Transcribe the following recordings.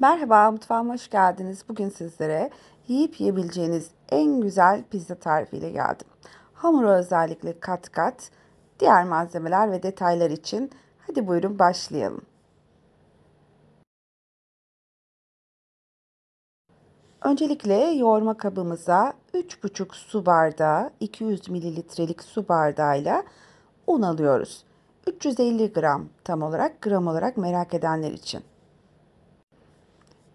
Merhaba, mutfağıma hoş geldiniz. Bugün sizlere yiyip yiyebileceğiniz en güzel pizza tarifiyle geldim. Hamuru özellikle kat kat, diğer malzemeler ve detaylar için hadi buyurun başlayalım. Öncelikle yoğurma kabımıza 3,5 su bardağı 200 mililitrelik su bardağıyla un alıyoruz. 350 gram tam olarak gram olarak merak edenler için.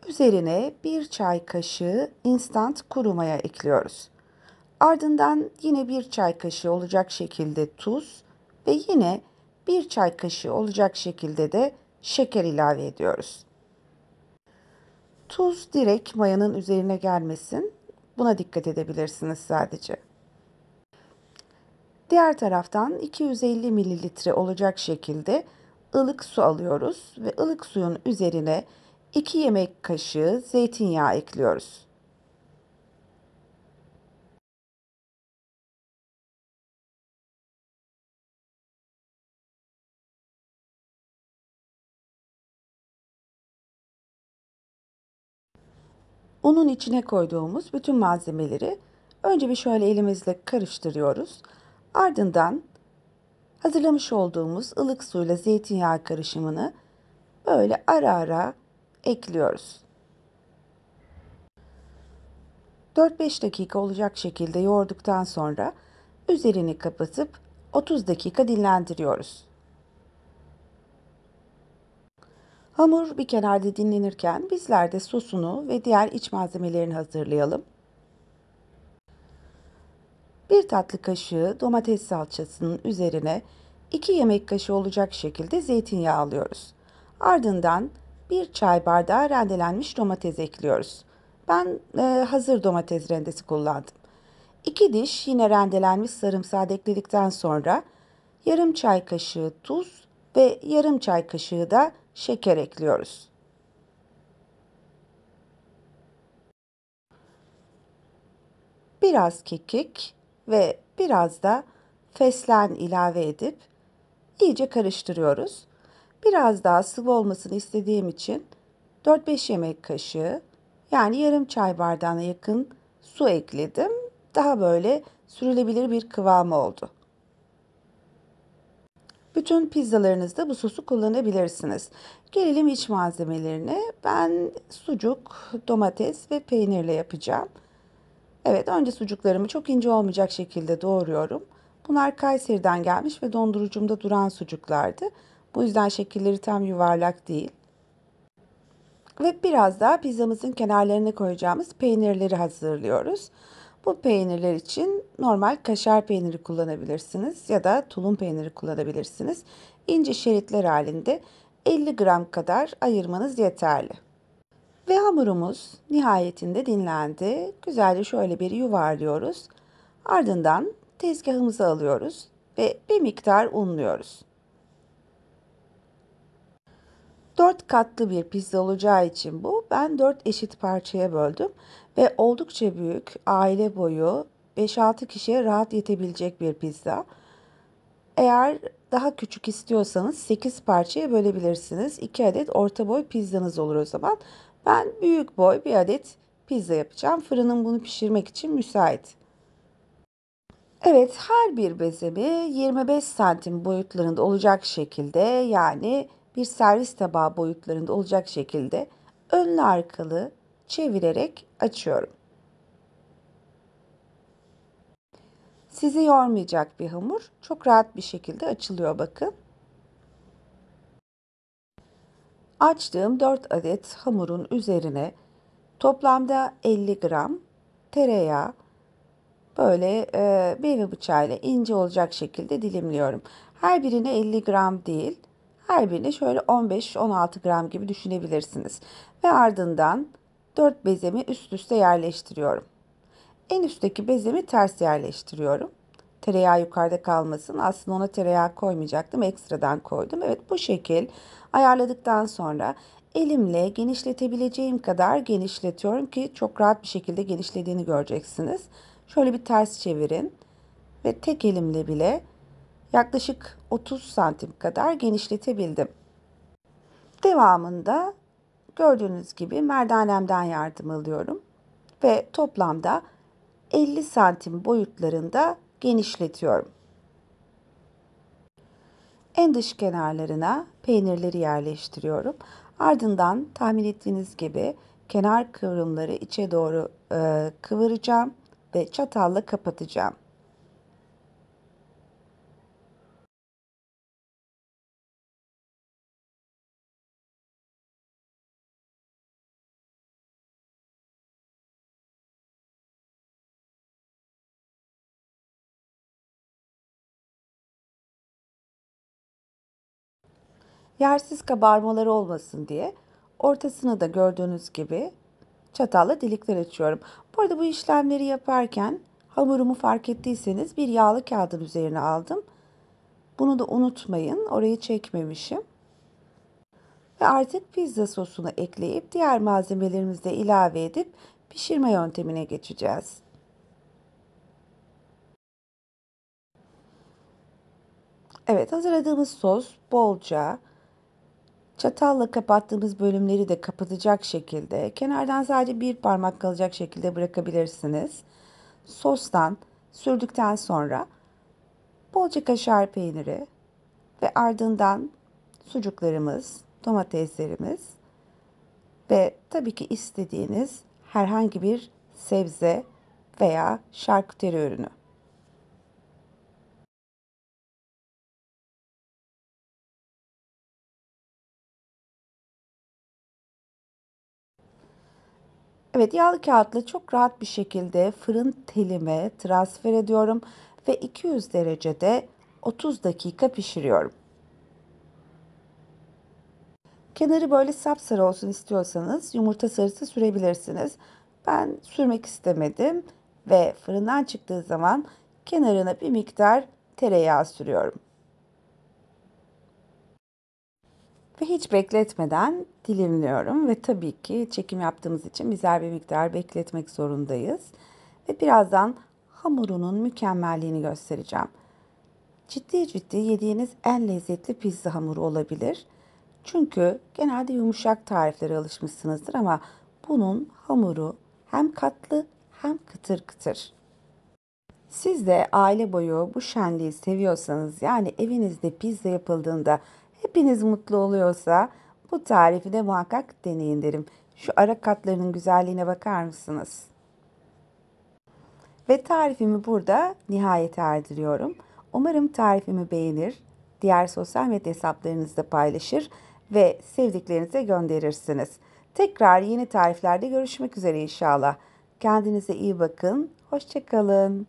Üzerine bir çay kaşığı instant kuru maya ekliyoruz. Ardından yine bir çay kaşığı olacak şekilde tuz ve yine bir çay kaşığı olacak şekilde de şeker ilave ediyoruz. Tuz direkt mayanın üzerine gelmesin. Buna dikkat edebilirsiniz sadece. Diğer taraftan 250 mililitre olacak şekilde ılık su alıyoruz ve ılık suyun üzerine 2 yemek kaşığı zeytinyağı ekliyoruz. Unun içine koyduğumuz bütün malzemeleri önce bir şöyle elimizle karıştırıyoruz. Ardından hazırlamış olduğumuz ılık suyla zeytinyağı karışımını böyle ara ara ekliyoruz. 4-5 dakika olacak şekilde yoğurduktan sonra üzerini kapatıp 30 dakika dinlendiriyoruz. Hamur bir kenarda dinlenirken bizler de sosunu ve diğer iç malzemelerini hazırlayalım. 1 tatlı kaşığı domates salçasının üzerine 2 yemek kaşığı olacak şekilde zeytinyağı alıyoruz. Ardından 1 çay bardağı rendelenmiş domates ekliyoruz. Ben hazır domates rendesi kullandım. 2 diş yine rendelenmiş sarımsağı ekledikten sonra yarım çay kaşığı tuz ve yarım çay kaşığı da şeker ekliyoruz. Biraz kekik ve biraz da fesleğen ilave edip iyice karıştırıyoruz. Biraz daha sıvı olmasını istediğim için 4-5 yemek kaşığı yani yarım çay bardağına yakın su ekledim. Daha böyle sürülebilir bir kıvamı oldu. Bütün pizzalarınızda bu sosu kullanabilirsiniz. Gelelim iç malzemelerine. Ben sucuk, domates ve peynirle yapacağım. Evet, önce sucuklarımı çok ince olmayacak şekilde doğruyorum. Bunlar Kayseri'den gelmiş ve dondurucumda duran sucuklardı. Bu yüzden şekilleri tam yuvarlak değil. Ve biraz daha pizzamızın kenarlarına koyacağımız peynirleri hazırlıyoruz. Bu peynirler için normal kaşar peyniri kullanabilirsiniz ya da tulum peyniri kullanabilirsiniz. İnce şeritler halinde 50 gram kadar ayırmanız yeterli. Ve hamurumuz nihayetinde dinlendi. Güzelce şöyle bir yuvarlıyoruz. Ardından tezgahımıza alıyoruz ve bir miktar unluyoruz. 4 katlı bir pizza olacağı için bu. Ben 4 eşit parçaya böldüm ve oldukça büyük, aile boyu 5-6 kişiye rahat yetebilecek bir pizza. Eğer daha küçük istiyorsanız 8 parçaya bölebilirsiniz. 2 adet orta boy pizzanız olur o zaman. Ben büyük boy bir adet pizza yapacağım. Fırınım bunu pişirmek için müsait. Evet, her bir bezemi 25 santim boyutlarında olacak şekilde yani bir servis tabağı boyutlarında olacak şekilde önlü arkalı çevirerek açıyorum. Sizi yormayacak bir hamur. Çok rahat bir şekilde açılıyor bakın. Açtığım 4 adet hamurun üzerine toplamda 50 gram tereyağı böyle meyve bıçağıyla ince olacak şekilde dilimliyorum. Her birine 50 gram değil, her birine şöyle 15-16 gram gibi düşünebilirsiniz. Ve ardından 4 bezemi üst üste yerleştiriyorum. En üstteki bezemi ters yerleştiriyorum. Tereyağı yukarıda kalmasın. Aslında ona tereyağı koymayacaktım. Ekstradan koydum. Evet, bu şekil ayarladıktan sonra elimle genişletebileceğim kadar genişletiyorum ki çok rahat bir şekilde genişlediğini göreceksiniz. Şöyle bir ters çevirin ve tek elimle bile yaklaşık 30 santim kadar genişletebildim. Devamında Gördüğünüz gibi merdanemden yardım alıyorum ve toplamda 50 santim boyutlarında genişletiyorum. En dış kenarlarına peynirleri yerleştiriyorum. Ardından tahmin ettiğiniz gibi kenar kıvrımları içe doğru kıvıracağım ve çatalla kapatacağım. Yersiz kabarmaları olmasın diye ortasını da gördüğünüz gibi çatalla delikler açıyorum. Bu arada bu işlemleri yaparken hamurumu fark ettiyseniz bir yağlı kağıdın üzerine aldım. Bunu da unutmayın, orayı çekmemişim. Ve artık pizza sosunu ekleyip diğer malzemelerimizi de ilave edip pişirme yöntemine geçeceğiz. Evet, hazırladığımız sos bolca çatalla kapattığımız bölümleri de kapatacak şekilde, kenardan sadece bir parmak kalacak şekilde bırakabilirsiniz. Sostan sürdükten sonra bolca kaşar peyniri ve ardından sucuklarımız, domateslerimiz ve tabii ki istediğiniz herhangi bir sebze veya şarküteri ürünü. Evet, yağlı kağıtla çok rahat bir şekilde fırın telime transfer ediyorum ve 200 derecede 30 dakika pişiriyorum. Kenarı böyle sapsarı olsun istiyorsanız yumurta sarısı sürebilirsiniz. Ben sürmek istemedim ve fırından çıktığı zaman kenarına bir miktar tereyağı sürüyorum. Ve hiç bekletmeden dilimliyorum ve tabii ki çekim yaptığımız için bizler bir miktar bekletmek zorundayız. Ve birazdan hamurunun mükemmelliğini göstereceğim. Ciddi ciddi yediğiniz en lezzetli pizza hamuru olabilir. Çünkü genelde yumuşak tariflere alışmışsınızdır ama bunun hamuru hem katlı hem kıtır kıtır. Siz de aile boyu bu şenliği seviyorsanız, yani evinizde pizza yapıldığında hepiniz mutlu oluyorsa, bu tarifi de muhakkak deneyin derim. Şu ara katlarının güzelliğine bakar mısınız? Ve tarifimi burada nihayete erdiriyorum. Umarım tarifimi beğenir, diğer sosyal medya hesaplarınızda paylaşır ve sevdiklerinize gönderirsiniz. Tekrar yeni tariflerde görüşmek üzere inşallah. Kendinize iyi bakın, hoşça kalın.